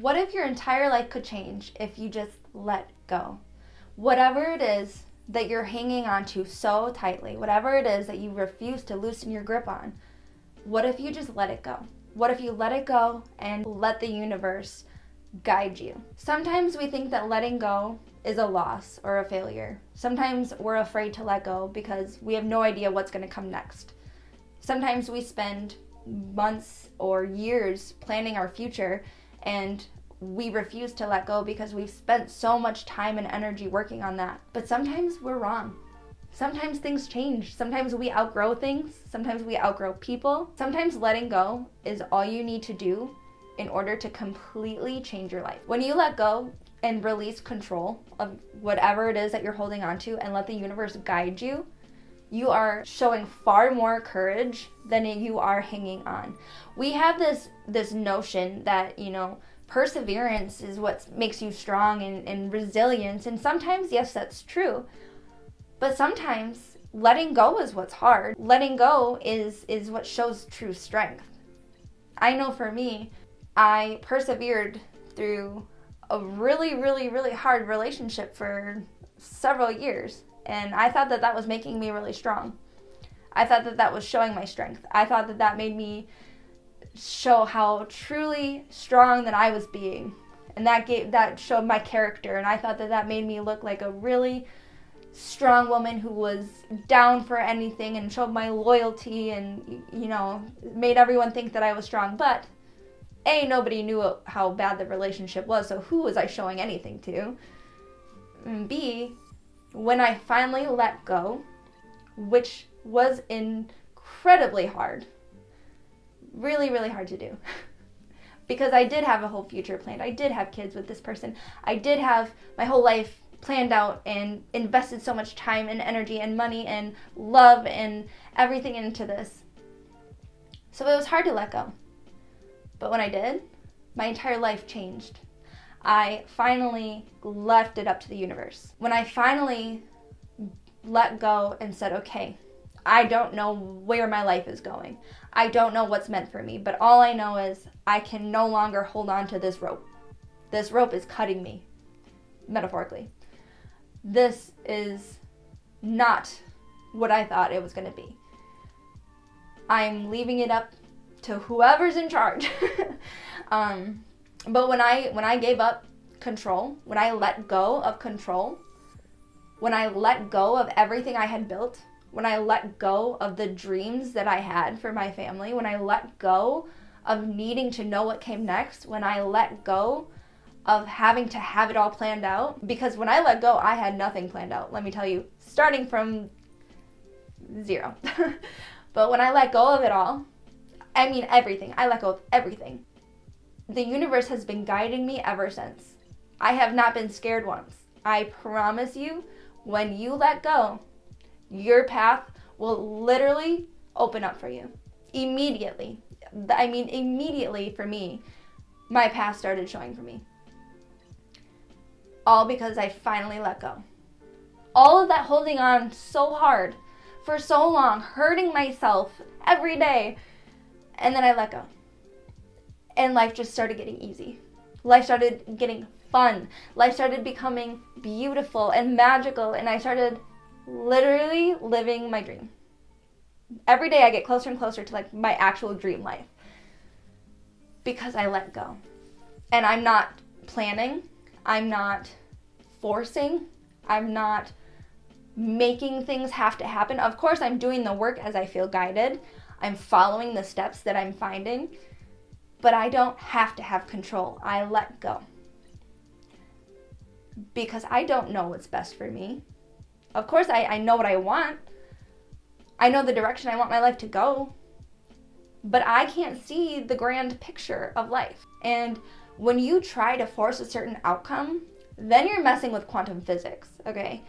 What if your entire life could change if you just let go? Whatever it is that you're hanging on to so tightly, whatever it is that you refuse to loosen your grip on, what if you just let it go? What if you let it go and let the universe guide you? Sometimes we think that letting go is a loss or a failure. Sometimes we're afraid to let go because we have no idea what's going to come next. Sometimes we spend months or years planning our future and we refuse to let go because we've spent so much time and energy working on that. But sometimes we're wrong. Sometimes things change. Sometimes we outgrow things. Sometimes we outgrow people. Sometimes letting go is all you need to do in order to completely change your life. When you let go and release control of whatever it is that you're holding on to and let the universe guide you, you are showing far more courage than you are hanging on. We have this notion that, perseverance is what makes you strong and resilience. And sometimes, yes, that's true. But sometimes letting go is what's hard. Letting go is what shows true strength. I know for me, I persevered through a really, really, really hard relationship for several years. And I thought that was making me really strong. I thought that was showing my strength. I thought that made me show how truly strong that I was being. And that showed my character. And I thought that made me look like a really strong woman who was down for anything and showed my loyalty and, made everyone think that I was strong. But A, nobody knew how bad the relationship was, so who was I showing anything to? And B, when I finally let go, which was incredibly hard, really, really hard to do, because I did have a whole future planned. I did have kids with this person. I did have my whole life planned out and invested so much time and energy and money and love and everything into this. So it was hard to let go. But when I did, my entire life changed. I finally left it up to the universe. When I finally let go and said, okay, I don't know where my life is going. I don't know what's meant for me, but all I know is I can no longer hold on to this rope. This rope is cutting me, metaphorically. This is not what I thought it was going to be. I'm leaving it up to whoever's in charge. But when I gave up control, when I let go of control, when I let go of everything I had built, when I let go of the dreams that I had for my family, when I let go of needing to know what came next, when I let go of having to have it all planned out, because when I let go, I had nothing planned out, let me tell you, starting from zero. But when I let go of it all, I mean everything, I let go of everything. The universe has been guiding me ever since. I have not been scared once. I promise you, when you let go, your path will literally open up for you. Immediately. I mean, immediately for me, my path started showing for me. All because I finally let go. All of that holding on so hard, for so long, hurting myself every day, and then I let go. And life just started getting easy. Life started getting fun. Life started becoming beautiful and magical, and I started literally living my dream. Every day I get closer and closer to my actual dream life because I let go. And I'm not planning. I'm not forcing. I'm not making things have to happen. Of course, I'm doing the work as I feel guided. I'm following the steps that I'm finding. But I don't have to have control. I let go. Because I don't know what's best for me. Of course, I know what I want. I know the direction I want my life to go. But I can't see the grand picture of life. And when you try to force a certain outcome, then you're messing with quantum physics, okay?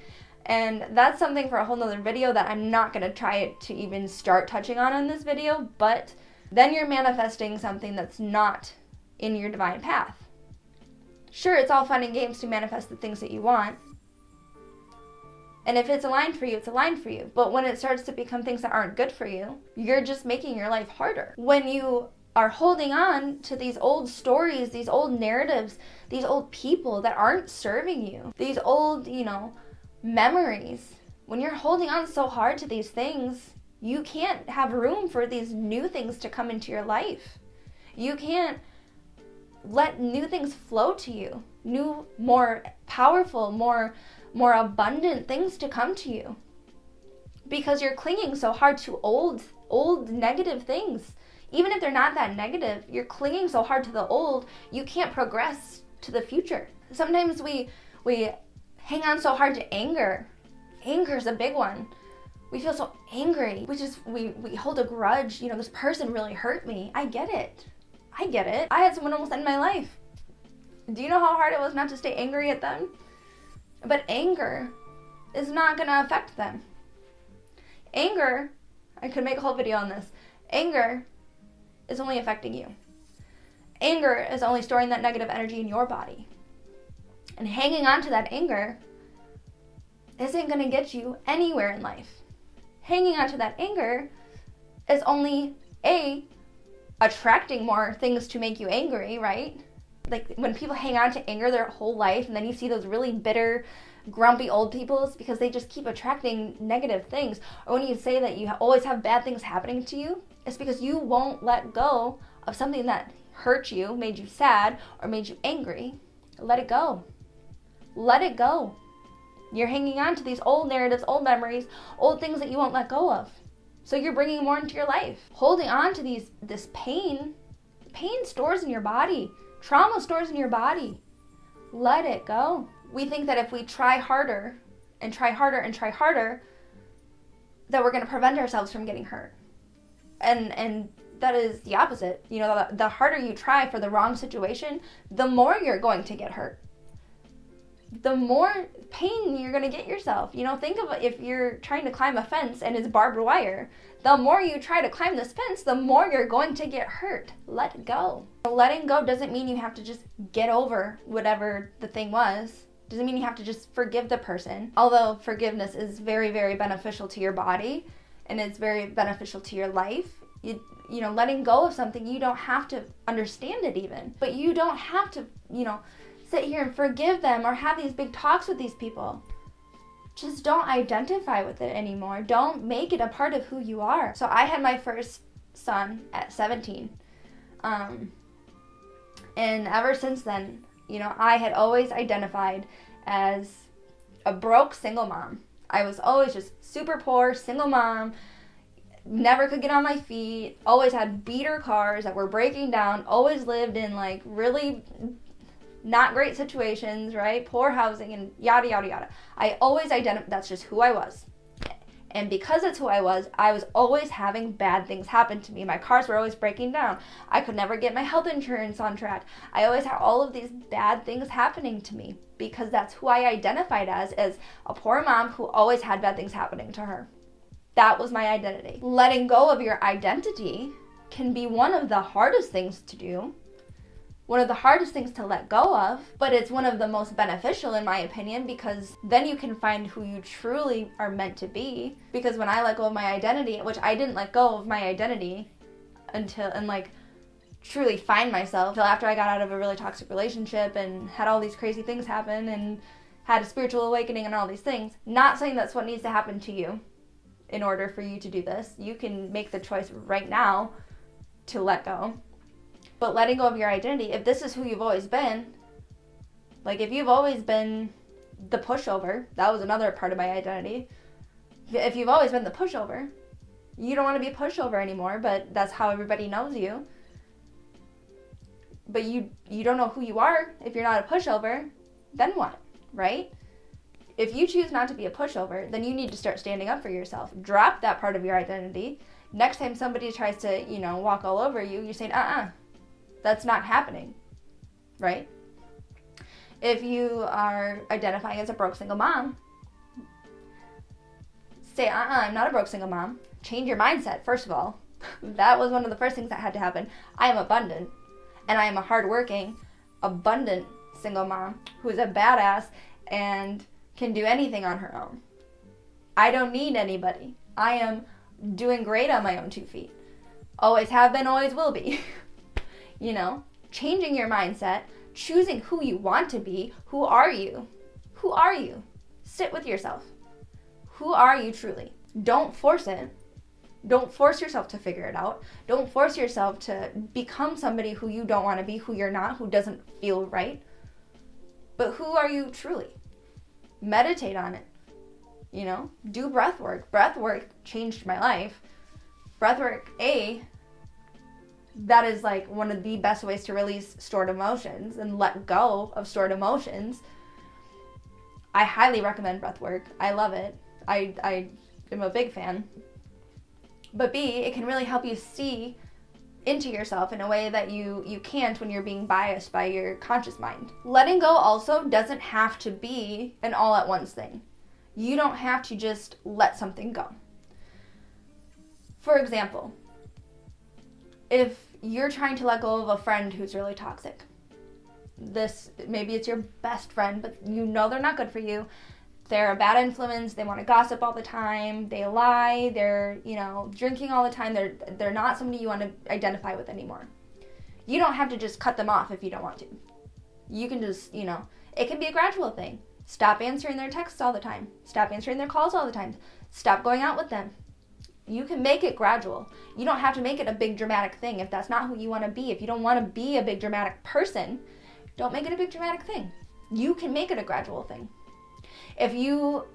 And that's something for a whole nother video that I'm not going to try to even start touching on in this video, but then you're manifesting something that's not in your divine path. Sure, it's all fun and games to manifest the things that you want. And if it's aligned for you, it's aligned for you. But when it starts to become things that aren't good for you, you're just making your life harder. When you are holding on to these old stories, these old narratives, these old people that aren't serving you, these old, memories. When you're holding on so hard to these things, you can't have room for these new things to come into your life. You can't let new things flow to you, new, more powerful, more abundant things to come to you, because you're clinging so hard to old negative things. Even if they're not that negative, you're clinging so hard to the old, you can't progress to the future. Sometimes we hang on so hard to anger. Anger is a big one. We feel so angry. We hold a grudge. This person really hurt me. I get it. I had someone almost end my life. Do you know how hard it was not to stay angry at them? But anger is not going to affect them. Anger, I could make a whole video on this. Anger is only affecting you. Anger is only storing that negative energy in your body. And hanging on to that anger isn't going to get you anywhere in life. Hanging on to that anger is only attracting more things to make you angry, right? Like when people hang on to anger their whole life, and then you see those really bitter, grumpy old people, it's because they just keep attracting negative things. Or when you say that you always have bad things happening to you, it's because you won't let go of something that hurt you, made you sad, or made you angry. Let it go. Let it go. You're hanging on to these old narratives, old memories, old things that you won't let go of. So you're bringing more into your life. Holding on to this pain stores in your body. Trauma stores in your body. Let it go. We think that if we try harder and try harder and try harder, that we're going to prevent ourselves from getting hurt. And that is the opposite. The harder you try for the wrong situation, the more you're going to get hurt. The more pain you're going to get yourself. Think of if you're trying to climb a fence and it's barbed wire. The more you try to climb this fence, the more you're going to get hurt. Let go. Letting go doesn't mean you have to just get over whatever the thing was. Doesn't mean you have to just forgive the person. Although forgiveness is very, very beneficial to your body and it's very beneficial to your life. Letting go of something, you don't have to understand it even. But you don't have to, sit here and forgive them or have these big talks with these people. Just don't identify with it anymore. Don't make it a part of who you are. So I had my first son at 17. And ever since then, I had always identified as a broke single mom. I was always just super poor, single mom, never could get on my feet, always had beater cars that were breaking down, always lived in really not great situations, right? Poor housing and yada, yada, yada. I always that's just who I was. And because it's who I was always having bad things happen to me. My cars were always breaking down. I could never get my health insurance on track. I always had all of these bad things happening to me because that's who I identified as a poor mom who always had bad things happening to her. That was my identity. Letting go of your identity can be one of the hardest things to do. One of the hardest things to let go of, but it's one of the most beneficial in my opinion, because then you can find who you truly are meant to be. Because when I let go of my identity, which I didn't let go of my identity until, truly find myself until after I got out of a really toxic relationship and had all these crazy things happen and had a spiritual awakening and all these things. Not saying that's what needs to happen to you in order for you to do this. You can make the choice right now to let go. But letting go of your identity, if this is who you've always been, if you've always been the pushover, that was another part of my identity. If you've always been the pushover, you don't want to be a pushover anymore, but that's how everybody knows you. But you don't know who you are if you're not a pushover, then what, right? If you choose not to be a pushover, then you need to start standing up for yourself. Drop that part of your identity. Next time somebody tries to, walk all over you, you're saying, that's not happening, right? If you are identifying as a broke single mom, say, I'm not a broke single mom. Change your mindset, first of all. That was one of the first things that had to happen. I am abundant, and I am a hardworking, abundant single mom who is a badass and can do anything on her own. I don't need anybody. I am doing great on my own 2 feet. Always have been, always will be. you know, changing your mindset, choosing who you want to be. Who are you? Who are you? Sit with yourself. Who are you truly? Don't force it. Don't force yourself to figure it out. Don't force yourself to become somebody who you don't want to be, who you're not, who doesn't feel right. But who are you truly? Meditate on it. You know, do breath work. Breath work changed my life. Breath work, that is like one of the best ways to release stored emotions and let go of stored emotions. I highly recommend breath work. I love it. I am a big fan. But B, it can really help you see into yourself in a way that you can't when you're being biased by your conscious mind. Letting go also doesn't have to be an all at once thing. You don't have to just let something go. For example, if you're trying to let go of a friend who's really toxic, maybe it's your best friend, but you know they're not good for you. They're a bad influence. They want to gossip all the time. They lie. They're, drinking all the time. They're not somebody you want to identify with anymore. You don't have to just cut them off if you don't want to. You can just, it can be a gradual thing. Stop answering their texts all the time. Stop answering their calls all the time. Stop going out with them. You can make it gradual. You don't have to make it a big dramatic thing if that's not who you want to be. If you don't want to be a big dramatic person, don't make it a big dramatic thing. You can make it a gradual thing. If you,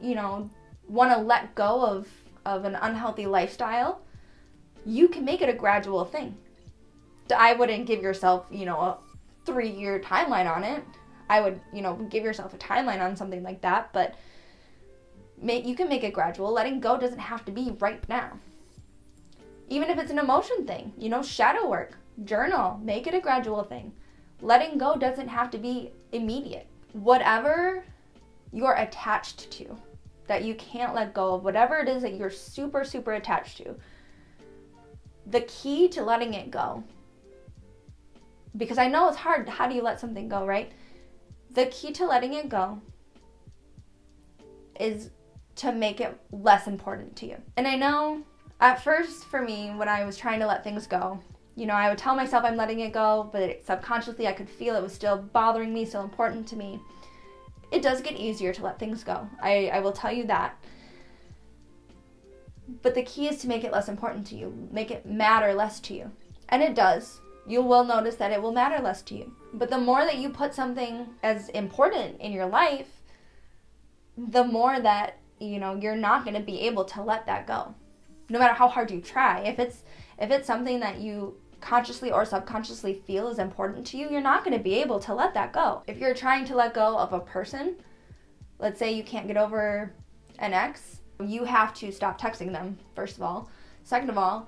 want to let go of an unhealthy lifestyle, you can make it a gradual thing. I wouldn't give yourself, a 3-year timeline on it. I would, give yourself a timeline on something like that, but you can make it gradual. Letting go doesn't have to be right now. Even if it's an emotion thing, shadow work, journal, make it a gradual thing. Letting go doesn't have to be immediate. Whatever you're attached to, that you can't let go of, whatever it is that you're super, super attached to, the key to letting it go, because I know it's hard, how do you let something go, right? The key to letting it go is to make it less important to you. And I know at first for me, when I was trying to let things go, I would tell myself I'm letting it go, but subconsciously I could feel it was still bothering me, still important to me. It does get easier to let things go. I will tell you that. But the key is to make it less important to you, make it matter less to you. And it does. You will notice that it will matter less to you. But the more that you put something as important in your life, the more that, you're not going to be able to let that go. No matter how hard you try. If it's something that you consciously or subconsciously feel is important to you, you're not going to be able to let that go. If you're trying to let go of a person, let's say you can't get over an ex, you have to stop texting them, first of all. Second of all,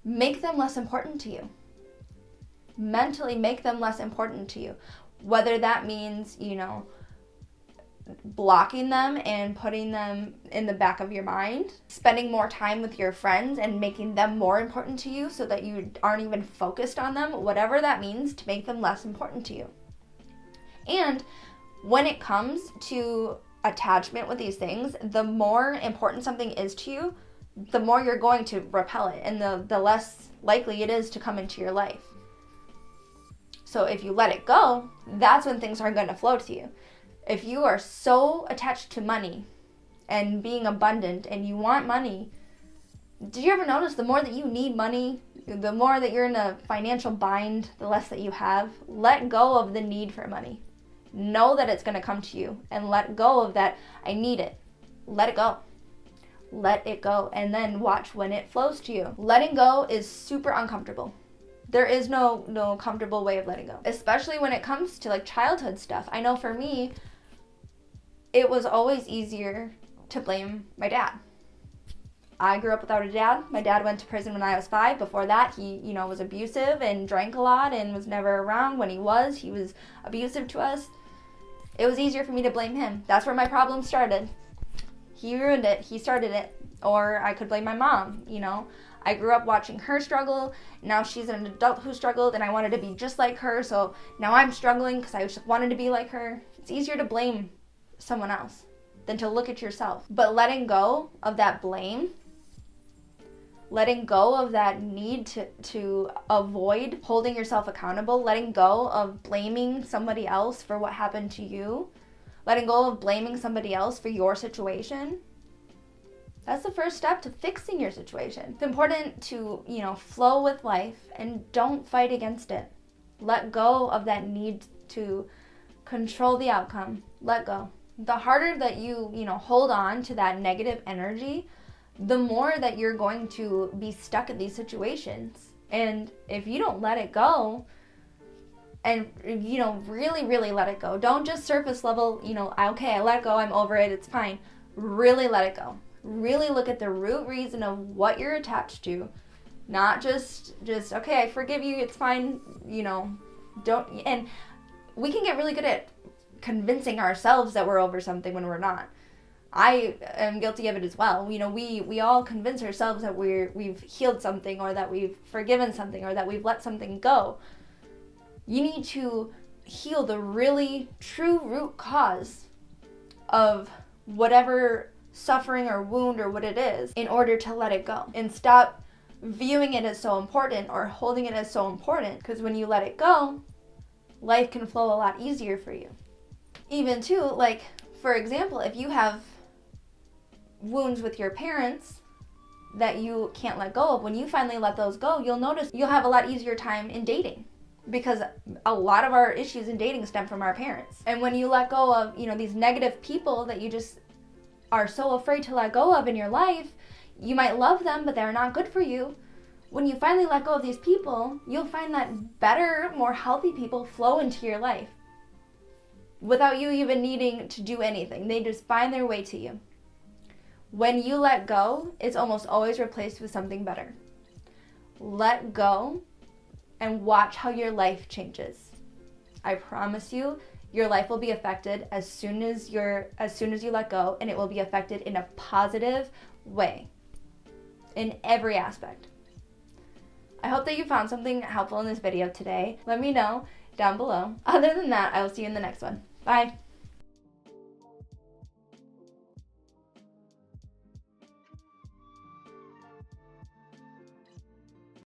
make them less important to you. Mentally make them less important to you. Whether that means, blocking them and putting them in the back of your mind, spending more time with your friends and making them more important to you so that you aren't even focused on them, whatever that means, to make them less important to you. And when it comes to attachment with these things, the more important something is to you, the more you're going to repel it and the less likely it is to come into your life. So if you let it go, that's when things are going to flow to you. If you are so attached to money and being abundant and you want money, did you ever notice the more that you need money, the more that you're in a financial bind, the less that you have? Let go of the need for money. Know that it's going to come to you and let go of that, I need it. Let it go. Let it go and then watch when it flows to you. Letting go is super uncomfortable. There is no comfortable way of letting go, especially when it comes to like childhood stuff. I know for me, it was always easier to blame my dad. I grew up without a dad. My dad went to prison when I was 5. Before that, he, was abusive and drank a lot and was never around. When he was abusive to us. It was easier for me to blame him. That's where my problem started. He ruined it. He started it. Or I could blame my mom, I grew up watching her struggle. Now she's an adult who struggled and I wanted to be just like her. So now I'm struggling because I just wanted to be like her. It's easier to blame someone else than to look at yourself. But letting go of that blame letting go of that need to avoid holding yourself accountable, letting go of blaming somebody else for what happened to you, letting go of blaming somebody else for your situation. That's the first step to fixing your situation. It's important to, flow with life and don't fight against it. Let go of that need to control the outcome. Let go. The harder that you hold on to that negative energy, the more that you're going to be stuck in these situations. And if you don't let it go, and really, really let it go, don't just surface level, okay, I let it go, I'm over it, it's fine. Really let it go. Really look at the root reason of what you're attached to. Not just okay, I forgive you, it's fine, don't. And we can get really good at convincing ourselves that we're over something when we're not. I am guilty of it as well. We all convince ourselves that we've healed something, or that we've forgiven something, or that we've let something go. You need to heal the really true root cause of whatever suffering or wound or what it is in order to let it go. And stop viewing it as so important or holding it as so important, because when you let it go, life can flow a lot easier for you. Even too, like, for example, if you have wounds with your parents that you can't let go of, when you finally let those go, you'll notice you'll have a lot easier time in dating, because a lot of our issues in dating stem from our parents. And when you let go of, these negative people that you just are so afraid to let go of in your life, you might love them, but they're not good for you. When you finally let go of these people, you'll find that better, more healthy people flow into your life without you even needing to do anything. They just find their way to you. When you let go, it's almost always replaced with something better. Let go and watch how your life changes. I promise you, your life will be affected as soon as you let go, and it will be affected in a positive way in every aspect. I hope that you found something helpful in this video today. Let me know down below. Other than that, I will see you in the next one. Bye.